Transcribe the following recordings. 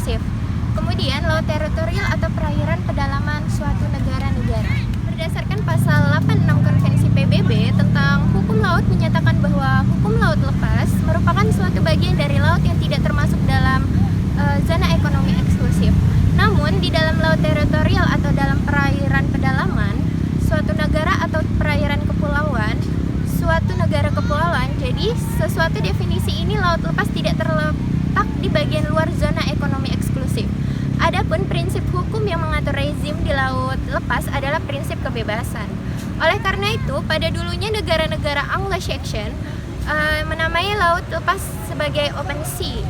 eksklusif. Kemudian, laut teritorial atau perairan pedalaman suatu negara-negara. Berdasarkan pasal 86 Konvensi PBB tentang hukum laut menyatakan bahwa hukum laut lepas merupakan suatu bagian dari laut yang tidak termasuk dalam zona ekonomi eksklusif. Namun, di dalam laut teritorial atau dalam perairan pedalaman suatu negara atau perairan kepulauan, suatu negara kepulauan, jadi sesuatu definisi ini laut lepas tidak terletak di bagian luar zona ekonomi eksklusif. Adapun prinsip hukum yang mengatur rezim di laut lepas adalah prinsip kebebasan. Oleh karena itu, pada dulunya negara-negara Anglo-Saxon menamai laut lepas sebagai open sea.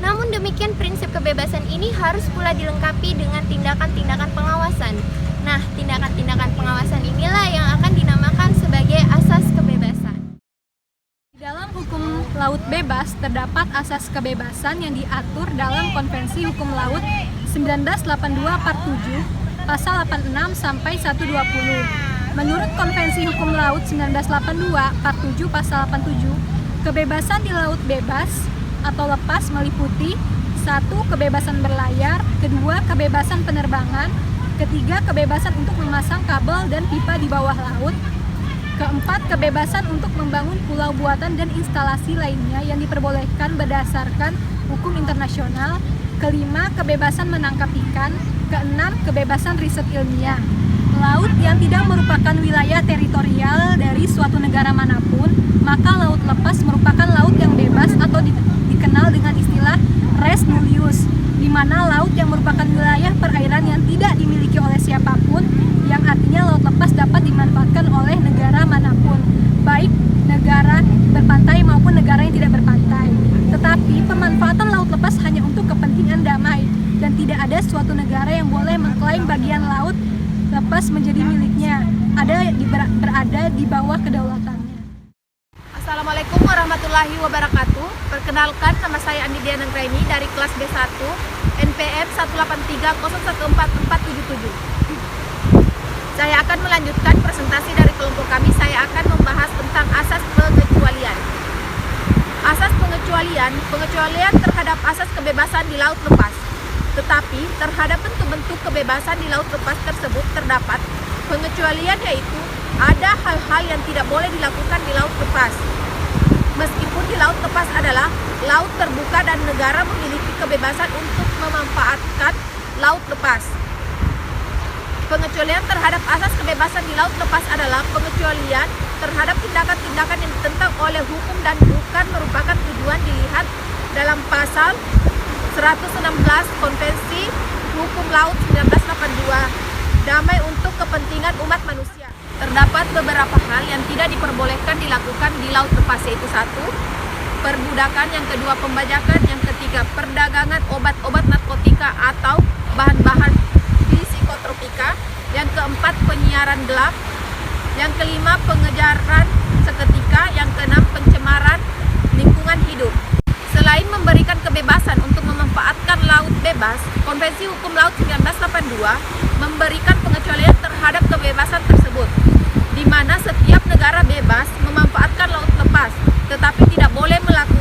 Namun demikian, prinsip kebebasan ini harus pula dilengkapi dengan tindakan-tindakan pengawasan. Nah, tindakan-tindakan pengawasan inilah yang akan dinamakan sebagai asas kebebasan. Di dalam hukum laut bebas terdapat asas kebebasan yang diatur dalam Konvensi Hukum Laut 1982 Part 7 Pasal 86 sampai 120. Menurut Konvensi Hukum Laut 1982 Part 7 Pasal 87, kebebasan di laut bebas atau lepas meliputi 1. Kebebasan berlayar, 2. Kebebasan penerbangan, 3. Kebebasan untuk memasang kabel dan pipa di bawah laut, 4. Kebebasan untuk membangun pulau buatan dan instalasi lainnya yang diperbolehkan berdasarkan hukum internasional, 5. Kebebasan menangkap ikan, 6. Kebebasan riset ilmiah. Laut yang tidak merupakan wilayah teritorial dari suatu negara manapun, maka laut lepas merupakan laut yang bebas atau dikenal dengan istilah res nullius, di mana laut yang merupakan wilayah perairan yang tidak dimiliki oleh siapapun, yang artinya laut lepas dapat dimanfaatkan oleh negara manapun, baik negara berpantai maupun negara yang tidak berpantai. Tetapi pemanfaatan laut lepas hanya untuk kepentingan damai, dan tidak ada suatu negara yang boleh mengklaim bagian laut lepas menjadi miliknya, berada di bawah kedaulatannya. Assalamualaikum warahmatullahi wabarakatuh. Perkenalkan, nama saya Andi Diana Anggraini dari kelas B1 NPM 183014477. Saya akan melanjutkan presentasi dari kelompok kami. Saya akan membahas tentang asas pengecualian. Asas pengecualian terhadap asas kebebasan di laut lepas. Tetapi terhadap bentuk-bentuk kebebasan di laut lepas tersebut terdapat pengecualian, yaitu ada hal-hal yang tidak boleh dilakukan di laut lepas. Meskipun di laut lepas adalah laut terbuka dan negara memiliki kebebasan untuk memanfaatkan laut lepas. Pengecualian terhadap asas kebebasan di laut lepas adalah pengecualian terhadap tindakan-tindakan yang ditentang oleh hukum dan bukan merupakan tujuan dilihat dalam pasal 116 Konvensi Hukum Laut 1982, damai untuk kepentingan umat manusia. Terdapat beberapa hal yang tidak diperbolehkan dilakukan di laut lepas, yaitu 1. Perbudakan, yang kedua pembajakan, yang ketiga perdagangan obat-obat narkotika atau bahan-bahan psikotropika, yang keempat penyiaran gelap, yang kelima pengejaran seketika, yang keenam pencemaran lingkungan hidup. Selain memberikan kebebasan untuk memanfaatkan laut bebas, Konvensi Hukum Laut 1982 memberikan pengecualian terhadap kebebasan tersebut, di mana setiap negara bebas memanfaatkan laut lepas, tetapi tidak boleh melakukan